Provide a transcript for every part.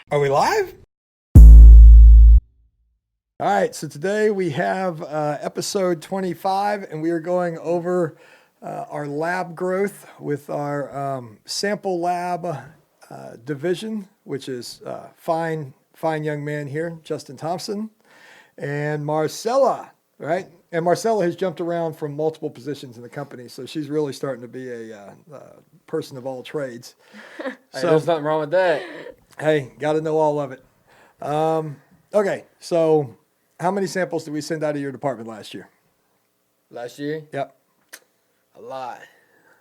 Are we live? All right, so today we have episode 25, and we are going over our lab growth with our sample lab division, which is fine young man here, Justin Thompson, and Marcela, right? And Marcela has jumped around from multiple positions in the company, so she's really starting to be a person of all trades. Hey, there's nothing wrong with that. Hey, got to know all of it. Okay, so how many samples did we send out of your department last year? Last year? Yep. A lot.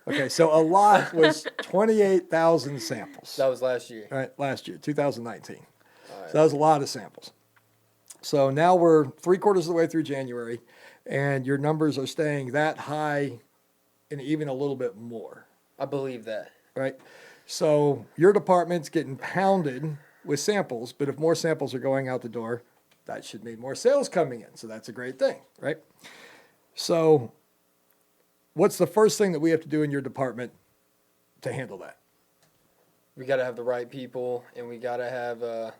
Okay, so a lot was 28,000 samples. That was last year. All right, last year, 2019. All right. So that was a lot of samples. So now we're 3/4 of the way through January, and your numbers are staying that high and even a little bit more, I believe that. right? So your department's getting pounded with samples, but if more samples are going out the door, that should mean more sales coming in. So that's a great thing, right? So what's the first thing that we have to do in your department to handle that? We got to have the right people, and we got to have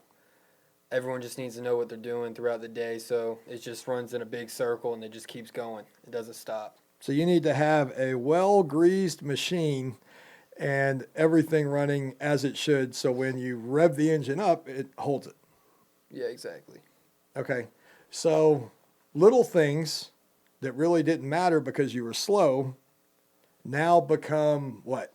everyone just needs to know what they're doing throughout the day, so it just runs in a big circle, and it just keeps going. It doesn't stop. So you need to have a well-greased machine and everything running as it should, so when you rev the engine up, it holds it. Yeah, exactly. Okay, so little things that really didn't matter because you were slow now become what?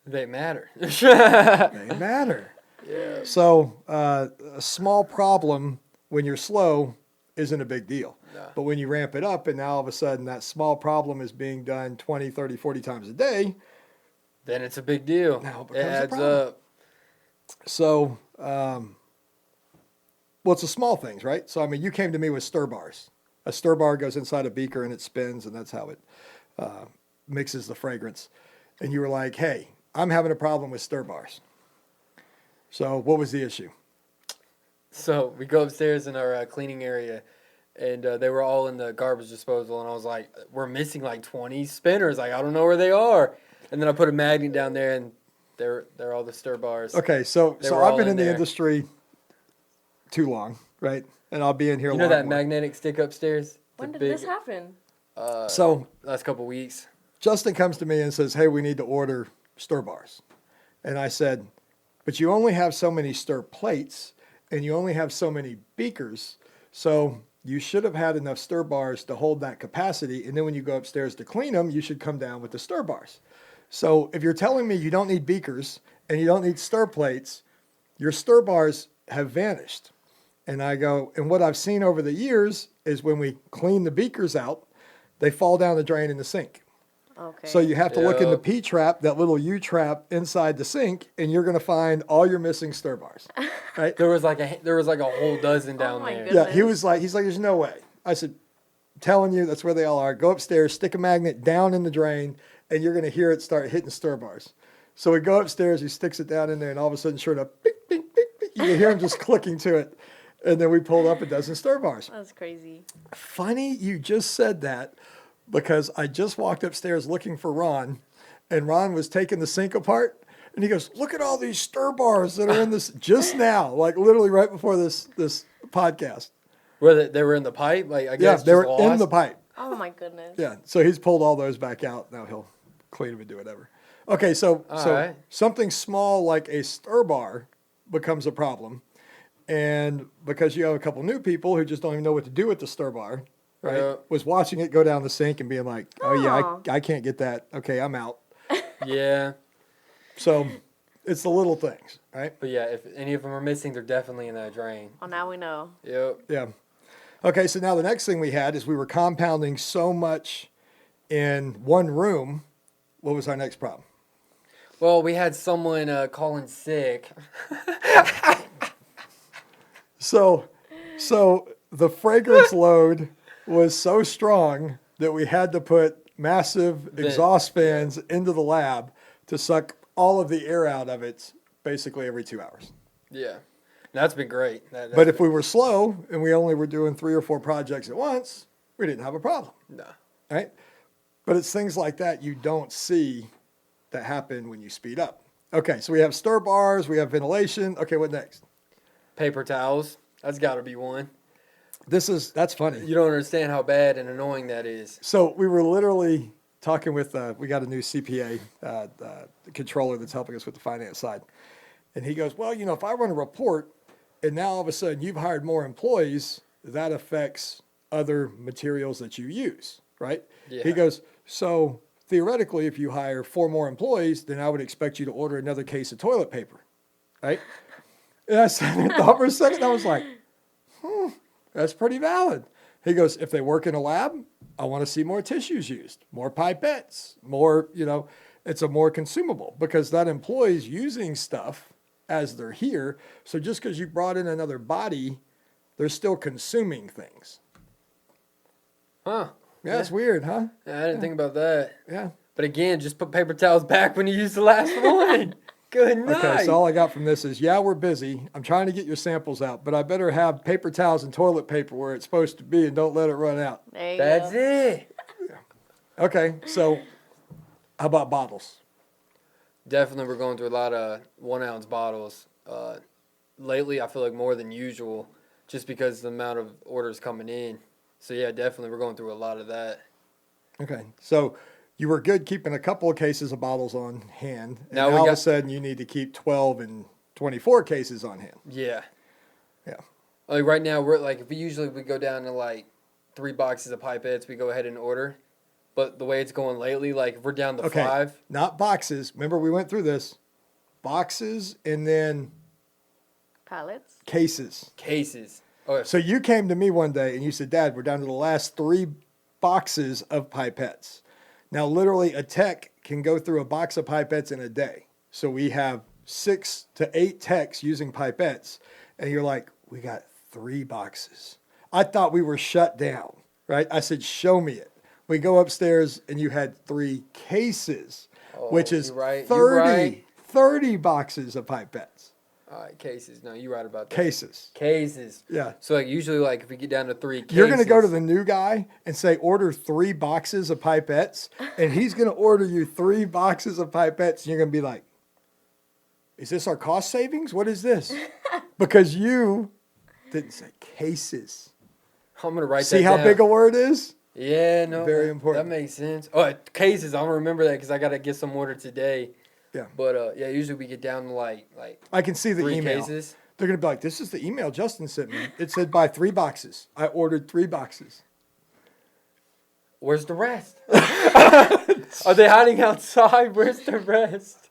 They matter. They matter. Yeah. So a small problem when you're slow isn't a big deal. Nah. But when you ramp it up and now all of a sudden that small problem is being done 20, 30, 40 times a day, Then it's a big deal. now it It becomes a adds problem. up. So, well, it's the small things, right? So, I mean, you came to me with stir bars. A stir bar goes inside a beaker and it spins, and that's how it mixes the fragrance. And you were like, hey, I'm having a problem with stir bars. So, what was the issue? So we go upstairs in our cleaning area, and they were all in the garbage disposal, and I was like, we're missing like 20 spinners. Like, I don't know where they are. And then I put a magnet down there, and they're all the stir bars. Okay, so They were I've all been in in the there. industry too long, right? And I'll be in here a You know lot that more. magnetic stick upstairs? When The did this happen? So Last couple weeks. Justin comes to me and says, hey, we need to order stir bars. And I said, but you only have so many stir plates and you only have so many beakers. So you should have had enough stir bars to hold that capacity. And then when you go upstairs to clean them, you should come down with the stir bars. So if you're telling me you don't need beakers and you don't need stir plates, your stir bars have vanished. And I go, and what I've seen over the years is when we clean the beakers out, they fall down the drain in the sink. Okay. So you have to look in the Yep. P trap, that little U trap inside the sink, and you're going to find all your missing stir bars, right? There was like a whole dozen down my there. goodness. Yeah, he's like, there's no way. I said, telling you, that's where they all are. Go upstairs, stick a magnet down in the drain, and you're going to hear it start hitting stir bars. So we go upstairs, he sticks it down in there, and all of a sudden, sure enough, bing, bing, bing, bing, you can hear him just clicking to it. And then we pulled up a dozen stir bars. That's crazy. Funny you just said that because I just walked upstairs looking for Ron, and Ron was taking the sink apart, and he goes, look at all these stir bars that are in this just now, like literally right before this podcast. Where they were in the pipe? Like, I Yeah, guess they were just in lost? the pipe. Oh my goodness. Yeah, so he's pulled all those back out. Now he'll clean them and do whatever. Okay, so right. something small like a stir bar becomes a problem. And because you have a couple new people who just don't even know what to do with the stir bar, right? Yeah. Was watching it go down the sink and being like, oh yeah, Aw. I can't get that. Okay, I'm out. Yeah. So it's the little things, right? But yeah, if any of them are missing, they're definitely in that drain. Well, now we know. Yep. Yeah. Okay, so now the next thing we had is we were compounding so much in one room. What was our next problem? Well, we had someone calling sick. So the fragrance load was so strong that we had to put massive exhaust fans into the lab to suck all of the air out of it basically every 2 hours. Yeah. That's been great. But if we were slow and we only were doing 3 or 4 projects at once, we didn't have a problem, No. right? But it's things like that you don't see that happen when you speed up. Okay, so we have stir bars, we have ventilation. Okay, what next? Paper towels. That's got to be one. That's funny. You don't understand how bad and annoying that is. So we were literally talking with, we got a new CPA, controller that's helping us with the finance side. And he goes, well, if I run a report and now all of a sudden you've hired more employees, that affects other materials that you use, right? Yeah. He goes, so theoretically, if you hire 4 more employees, then I would expect you to order another case of toilet paper, right? And I sat there and thought for a second, I was like, that's pretty valid. He goes, if they work in a lab, I want to see more tissues used, more pipettes, more, it's a more consumable because that employee's using stuff as they're here. So just because you brought in another body, they're still consuming things. Huh. Yeah, it's weird, huh? Yeah, I didn't think about that. Yeah. But again, just put paper towels back when you use the last one. Good night. Okay, so all I got from this is, yeah, we're busy. I'm trying to get your samples out, but I better have paper towels and toilet paper where it's supposed to be and don't let it run out. There you That's go. it. Okay, so how about bottles? Definitely, we're going through a lot of 1 ounce bottles. Lately, I feel like more than usual, just because of the amount of orders coming in. So yeah, definitely, we're going through a lot of that. Okay, so you were good keeping a couple of cases of bottles on hand, and Now now we all of a got- sudden you need to keep 12 and 24 cases on hand. Yeah. Yeah. Like right now, we're like, if we go down to like 3 boxes of pipettes, we go ahead and order. But the way it's going lately, like if we're down to Okay, 5. not boxes. Remember we went through this. Boxes and then Pallets. cases. Cases. Okay. So you came to me one day and you said, Dad, we're down to the last 3 boxes of pipettes. Now, literally, a tech can go through a box of pipettes in a day. So we have 6 to 8 techs using pipettes. And you're like, we got 3 boxes. I thought we were shut down, right? I said, show me it. We go upstairs and you had 3 cases, which is you're right. 30, You're right. 30 boxes of pipettes. All right, cases. No, you're right about that. Cases. Cases. Yeah. So like usually like if we get down to 3 cases. You're going to go to the new guy and say, order 3 boxes of pipettes, and he's going to order you 3 boxes of pipettes, and you're going to be like, is this our cost savings? What is this? Because you didn't say cases. I'm going to write See that how down. big a word is? Yeah, no. Very important. That makes sense. Oh, cases. I'm going to remember that because I got to get some order today. Yeah. But yeah, usually we get down to like I can see the 3 email. cases. They're going to be like, this is the email Justin sent me. It said buy 3 boxes. I ordered 3 boxes. Where's the rest? Are they hiding outside? Where's the rest?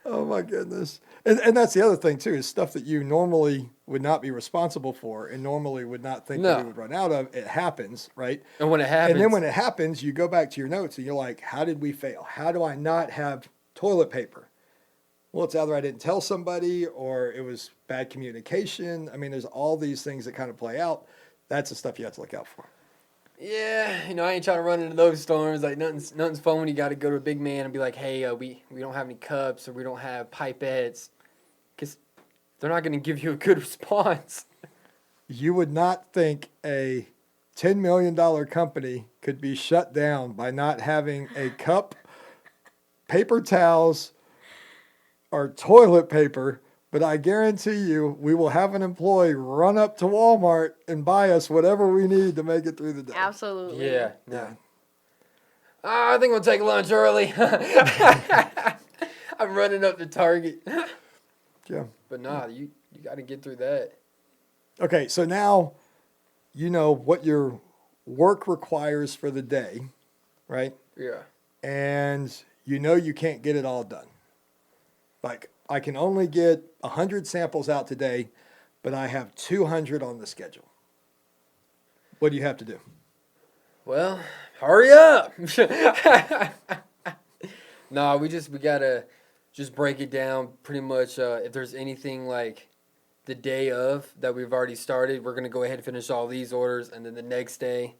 Oh my goodness. And that's the other thing too, is stuff that you normally would not be responsible for and normally would not think that No. you would run out of. It happens, right? And when it happens, And then when it happens, you go back to your notes and you're like, how did we fail? How do I not have toilet paper? Well, it's either I didn't tell somebody or it was bad communication. I mean, there's all these things that kind of play out. That's the stuff you have to look out for. yeah, I ain't trying to run into those storms. Like nothing's fun when you got to go to a big man and be like, hey, we don't have any cups or we don't have pipettes, because they're not going to give you a good response. You would not think a $10 million company could be shut down by not having a cup, paper towels, or toilet paper, but I guarantee you we will have an employee run up to Walmart and buy us whatever we need to make it through the day. Absolutely. Yeah. Yeah. I think we'll take lunch early. I'm running up to Target. Yeah. But nah, you got to get through that. Okay, so now you know what your work requires for the day, right? Yeah. And you know you can't get it all done. Like, I can only get 100 samples out today, but I have 200 on the schedule. What do you have to do? Well, hurry up. Nah, we gotta just break it down pretty much. If there's anything like the day of that we've already started, we're gonna go ahead and finish all these orders, and then the next day,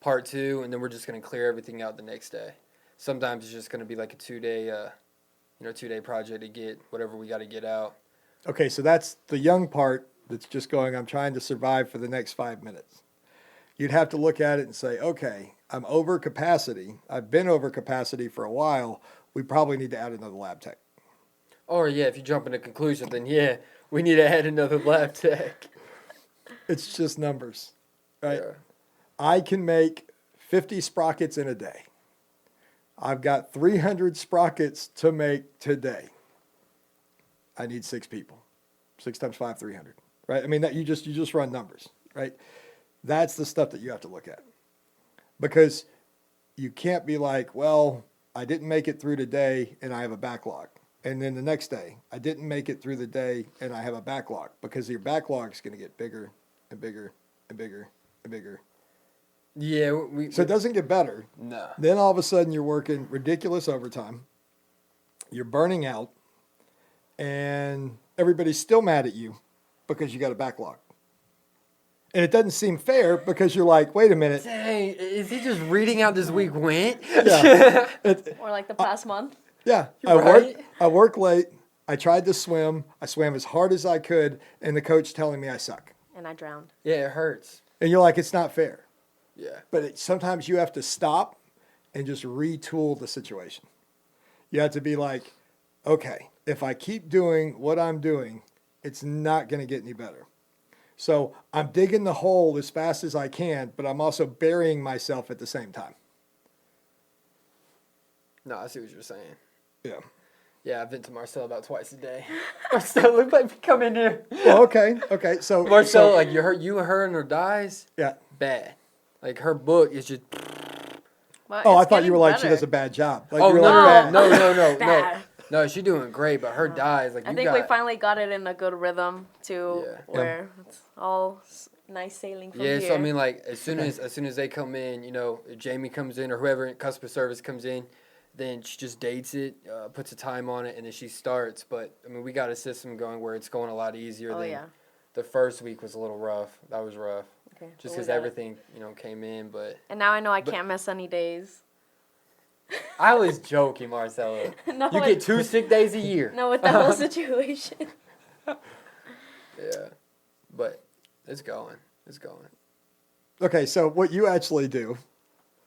part 2, and then we're just gonna clear everything out the next day. Sometimes it's just gonna be like a 2-day, 2-day project to get whatever we got to get out. Okay, so that's the young part that's just going, I'm trying to survive for the next 5 minutes. You'd have to look at it and say, okay, I'm over capacity. I've been over capacity for a while. We probably need to add another lab tech. Or yeah, if you jump into conclusion, then yeah, We need to add another lab tech. It's just numbers, right? Yeah. I can make 50 sprockets in a day. I've got 300 sprockets to make today. I need 6 people. 6 times 5, 300, right? I mean, that you just run numbers, right? That's the stuff that you have to look at. Because you can't be like, well, I didn't make it through today and I have a backlog. And then the next day, I didn't make it through the day and I have a backlog, because your backlog is going to get bigger and bigger and bigger and bigger. Yeah. So it doesn't get better. No. Then all of a sudden you're working ridiculous overtime. You're burning out, and everybody's still mad at you because you got a backlog. And it doesn't seem fair, because you're like, wait a minute. Dang, is he just reading out this week went? Yeah. Or like the past month. Yeah. Right? I work late. I tried to swim. I swam as hard as I could, and the coach telling me I suck. And I drowned. Yeah, it hurts. And you're like, it's not fair. Yeah. But sometimes you have to stop and just retool the situation. You have to be like, okay, if I keep doing what I'm doing, it's not going to get any better. So I'm digging the hole as fast as I can, but I'm also burying myself at the same time. No, I see what you're saying. Yeah. Yeah, I've been to Marcela about twice a day. Marcela, look like we come in here. Well, okay. So Marcela, like her and her dies, yeah. bad. Like her book is just. Well, Oh, I it's thought you were getting like, she better. does a bad job. Like, Oh you're no, like, no, Bad. no, she's doing great, but her dies like I you think got. we finally got it in a good rhythm too, Yeah. where it's all nice sailing from Yeah, here. so I mean, like as soon as they come in, if Jamie comes in or whoever in customer service comes in, then she just dates it, puts a time on it, and then she starts. But I mean, we got a system going where it's going a lot easier. Oh, than yeah. The first week was a little rough. That was rough, Okay, just but we because got it. everything came in. But And now I know I can't miss any days. I was joking, Marcella. No, You get 2 sick days a year. No, with the whole situation. Yeah, but it's going. It's going. okay, so what you actually do,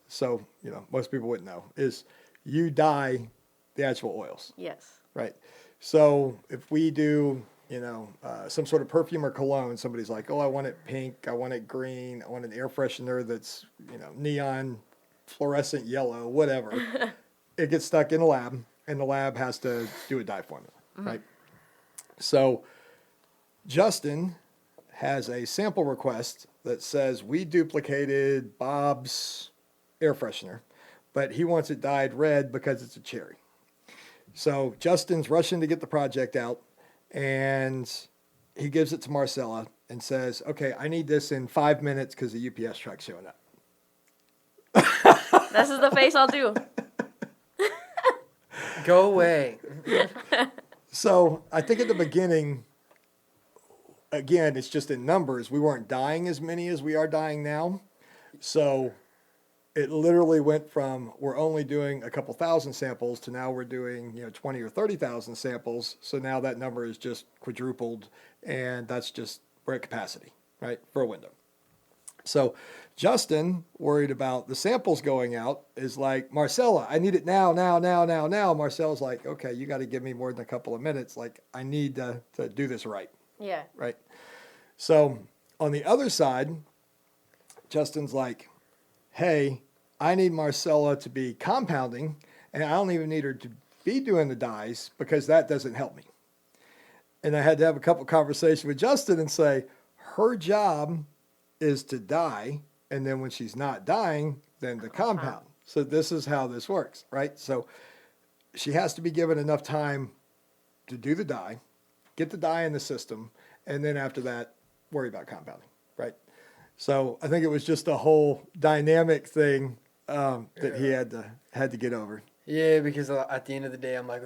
so, most people wouldn't know, is you dye the actual oils, Yes. right? So if we do, some sort of perfume or cologne, somebody's like, oh, I want it pink, I want it green, I want an air freshener that's, neon, fluorescent yellow, whatever. It gets stuck in a lab, and the lab has to do a dye formula, right? So Justin has a sample request that says we duplicated Bob's air freshener, but he wants it dyed red because it's a cherry. So Justin's rushing to get the project out, and he gives it to Marcela and says, okay, I need this in 5 minutes because the UPS truck's showing up. This is the face I'll do. Go away. So I think at the beginning, again, it's just in numbers. We weren't dying as many as we are dying now. So it literally went from we're only doing a couple thousand samples to now we're doing 20 or 30,000 samples. So now that number is just quadrupled, and that's just we're at capacity, right, for a window. So Justin, worried about the samples going out, is like, Marcela, I need it now. Marcela's like, okay, you got to give me more than a couple of minutes. Like, I need to do this right. Yeah. Right. So on the other side, Justin's like, hey, I need Marcela to be compounding, and I don't even need her to be doing the dyes because that doesn't help me. And I had to have a couple conversations with Justin and say, her job is to dye, and then when she's not dyeing, then to compound. So this is how this works, right? So she has to be given enough time to do the dye, get the dye in the system, and then after that, worry about compounding, right? So I think it was just a whole dynamic thing that he had to get over. Yeah, because at the end of the day, I'm like,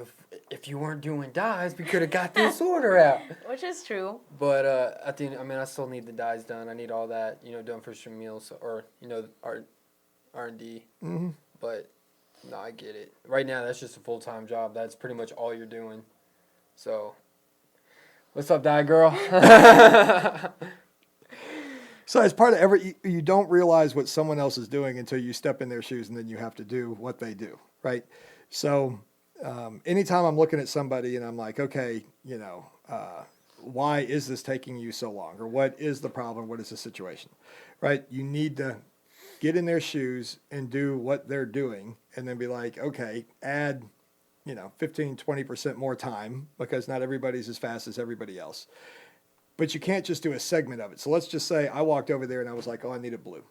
if you weren't doing dyes, we could have got this order out. Which is true. But at the end, I mean, I still need the dyes done. I need all that, done for Shamil, or R&D. Mm-hmm. But no, I get it. Right now, that's just a full-time job. That's pretty much all you're doing. So, what's up, dye girl? So as part of you don't realize what someone else is doing until you step in their shoes, and then you have to do what they do, right? So anytime I'm looking at somebody and I'm like, okay, why is this taking you so long? Or what is the problem? What is the situation? Right? You need to get in their shoes and do what they're doing and then be like, okay, add, 15, 20% more time because not everybody's as fast as everybody else. But you can't just do a segment of it. So let's just say I walked over there and I was like, oh, I need a blue.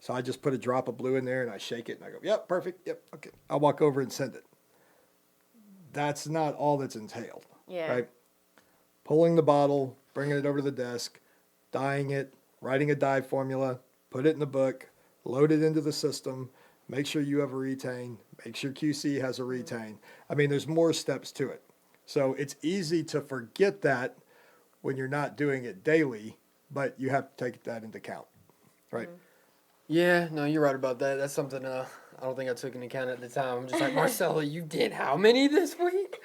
So I just put a drop of blue in there and I shake it and I go, yep, perfect. Yep, okay. I'll walk over and send it. That's not all that's entailed. Yeah. Right? Pulling the bottle, bringing it over to the desk, dyeing it, writing a dye formula, put it in the book, load it into the system, make sure you have a retain, make sure QC has a retain. I mean, there's more steps to it. So it's easy to forget that when you're not doing it daily, but you have to take that into account, right? Yeah, no, you're right about that. That's something I don't think I took into account at the time. I'm just like, Marcela, you did how many this week?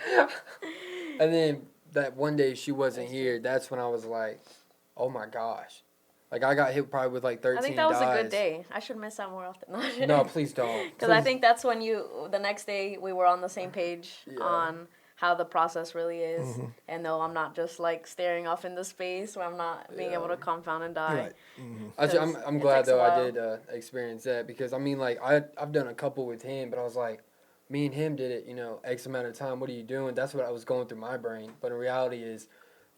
And then that one day she wasn't here, that's when I was like, oh my gosh. Like, I got hit probably with like 13 I think that was dyes. a good day. I should miss out more often. No, please don't. Because I think that's when the next day we were on the same page Yeah. on how the process really is. And no, I'm not just like staring off into space where I'm not being able to compound and dye. Right. I'm It glad takes a though I while. did experience that because I mean like I've done a couple with him, but I was like, me and him did it, X amount of time. What are you doing? That's what I was going through my brain. But in reality is,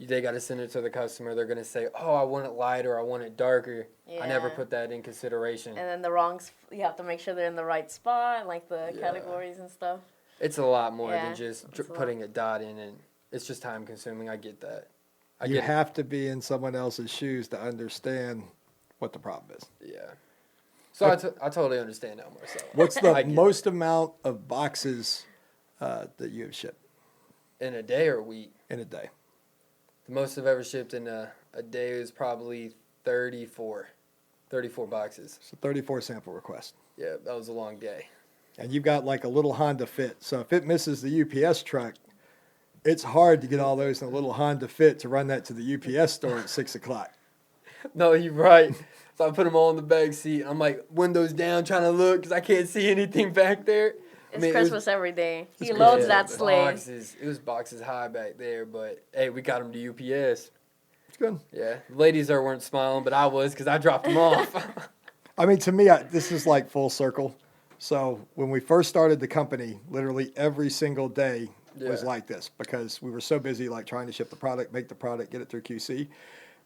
they got to send it to the customer. They're gonna say, oh, I want it lighter, I want it darker. I never Yeah. put that in consideration. And then the wrongs, you have to make sure they're in the right spot, like the Yeah. categories and stuff. It's a lot more Yeah, than just it's a lot. putting a dot in, and it's just time consuming. I get that. I You get have to be in someone else's shoes to understand what the problem is. it. Yeah. So I totally understand now, Marcelo. What's I the get it. most amount of boxes that you have shipped In a day or a week? in a day? The most I've ever shipped in a day is probably 34 boxes. So 34 sample requests. Yeah, that was a long day. And you've got like a little Honda Fit. So if it misses the UPS truck, it's hard to get all those in a little Honda Fit to run that to the UPS store at 6 o'clock. No, you're right. So I put them all in the back seat. I'm like windows down trying to look because I can't see anything back there. It's it was- Christmas every day. He It's loads Christmas that every day. sleigh. Boxes. It was boxes high back there, but hey, we got them to UPS. It's good. Yeah, the ladies there weren't smiling, but I was because I dropped them off. I mean, to me, this is like full circle. So when we first started the company, literally every single day was Yeah. like this because we were so busy like trying to ship the product, make the product, get it through QC.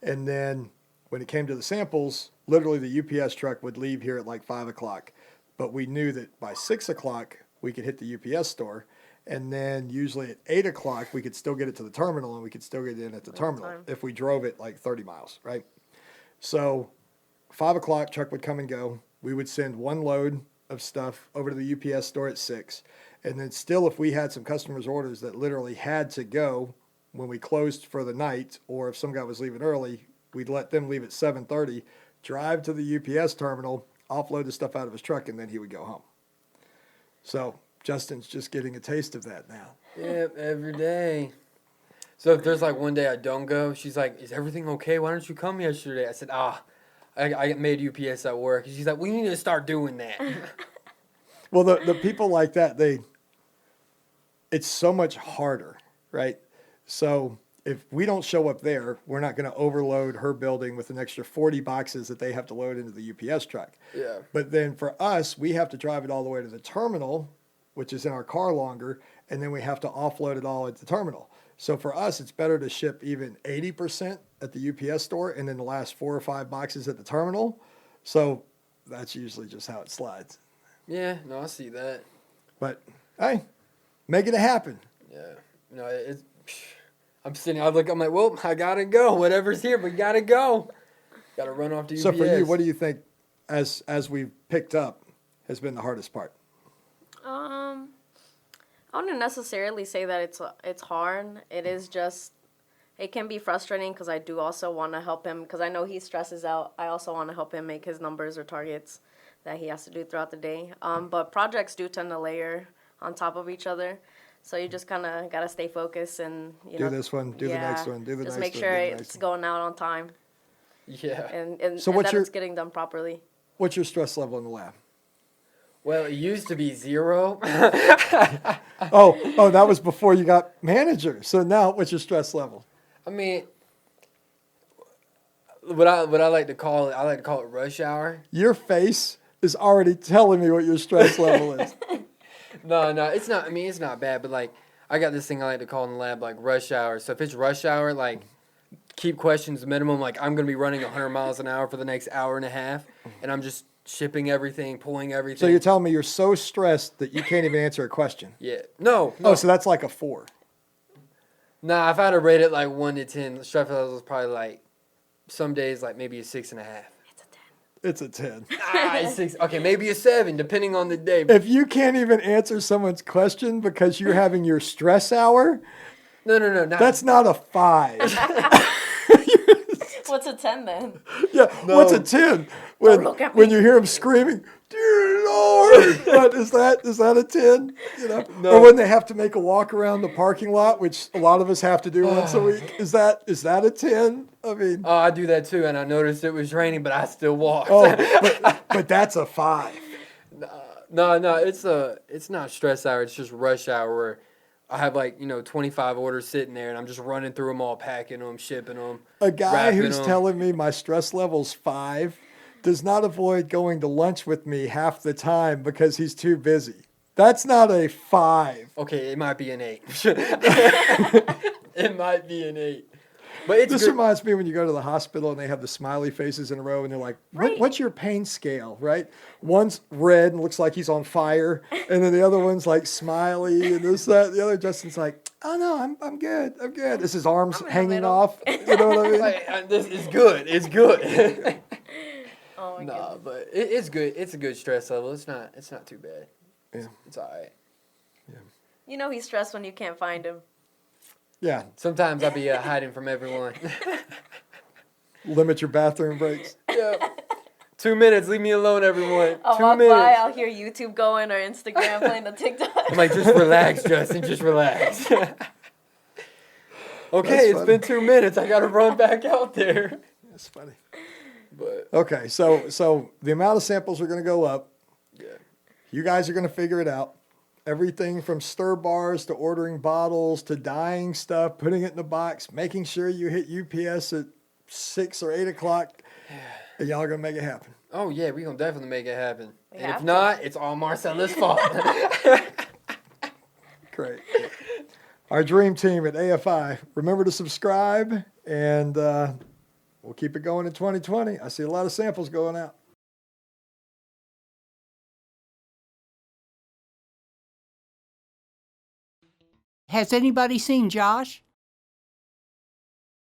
And then when it came to the samples, literally the UPS truck would leave here at like 5 o'clock. But we knew that by 6 o'clock, we could hit the UPS store. And then usually at 8 o'clock, we could still get it to the terminal and we could still get it in at the terminal time. if we drove it like 30 miles, right? So 5 o'clock, truck would come and go. We would send one load of stuff over to the UPS store at 6. And then still, if we had some customers' orders that literally had to go when we closed for the night, or if some guy was leaving early, we'd let them leave at 7:30, drive to the UPS terminal, offload the stuff out of his truck, and then he would go home. So Justin's just getting a taste of that now. Yep, every day. So if there's like one day I don't go, she's like, is everything okay? Why didn't you come yesterday? I said, I made UPS at work. And she's like, we need to start doing that. Well, the people like that, it's so much harder, right? So if we don't show up there, we're not going to overload her building with an extra 40 boxes that they have to load into the UPS truck. Yeah. But then for us, we have to drive it all the way to the terminal, which is in our car longer, and then we have to offload it all at the terminal. So for us, it's better to ship even 80% at the UPS store and then the last 4 or 5 boxes at the terminal. So that's usually just how it slides. Yeah, no, I see that. But hey, making it happen. Yeah. No, I'm sitting, I'm like, well, I gotta go. Whatever's here, but gotta go. Gotta run off to UPS. So for you, what do you think, as we've picked up, has been the hardest part? I wouldn't necessarily say that it's hard. It is just, it can be frustrating because I do also want to help him because I know he stresses out. I also want to help him make his numbers or targets that he has to do throughout the day. But projects do tend to layer on top of each other. So you just kind of got to stay focused and, Do this one, do the next one, do the next just one. make sure do the next it's one. going out on time Yeah. and So and what's that your- it's getting done properly. What's your stress level in the lab? Well, it used to be 0. Oh, that was before you got manager. So now, what's your stress level? I mean, what I like to call it rush hour. Your face is already telling me what your stress level is. No, it's not. I mean, it's not bad, but like I got this thing I like to call in the lab like rush hour. So if it's rush hour, like keep questions minimum. Like I'm gonna be running 100 miles an hour for the next hour and a half, and I'm just shipping everything, pulling everything. So you're telling me you're so stressed that you can't even answer a question? Yeah. No. Oh, so that's like a 4. Nah, if I had to rate it like 1 to 10, the stress level is probably like some days like maybe a 6.5. It's a 10. It's 6. Okay, maybe a 7, depending on the day. If you can't even answer someone's question because you're having your stress hour, No. that's not a 5. What's a 10 then? Yeah, No. what's a 10? Don't look at When me. you hear him screaming, "Dear Lord," what is that? Is that a 10? You know, No. or when they have to make a walk around the parking lot, which a lot of us have to do once a week. Is that a 10? I mean, Oh, I do that too, and I noticed it was raining, but I still walked. but that's a 5. No, it's not stress hour. It's just rush hour where I have 25 orders sitting there, and I'm just running through them all, packing them, shipping them. A guy who's them. telling me my stress level's 5 does not avoid going to lunch with me half the time because he's too busy. That's not a 5. Okay, it might be an 8. It might be an 8. But it's This good. reminds me when you go to the hospital and they have the smiley faces in a row and they're like, what's your pain scale, right? One's red and looks like he's on fire, and then the other one's like smiley and this, that. The other Justin's like, oh no, I'm good. I'm good. This is arms in the hanging middle. off. You know what I mean? This is good. It's good. Oh my Nah, goodness. but it's good. It's a good stress level. It's not too bad. Yeah. It's all right. You know he's stressed when you can't find him. Yeah. Sometimes I'll be hiding from everyone. Limit your bathroom breaks. Yeah. 2 minutes. Leave me alone, everyone. I'll 2 walk minutes. by, I'll hear YouTube going or Instagram playing the TikTok. I'm like, just relax, Justin. Just relax. Okay, That's it's funny. been 2 minutes. I got to run back out there. That's funny. But Okay, so the amount of samples are going to go up. yeah. You guys are going to figure it out. Everything from stir bars to ordering bottles to dyeing stuff, putting it in the box, making sure you hit UPS at 6 or 8 o'clock. And y'all are going to make it happen. Oh yeah, we gonna definitely make it happen. We And have if to. not, it's all Marcela's fault. Great. Our dream team at AFI, remember to subscribe, and we'll keep it going in 2020. I see a lot of samples going out. Has anybody seen Josh?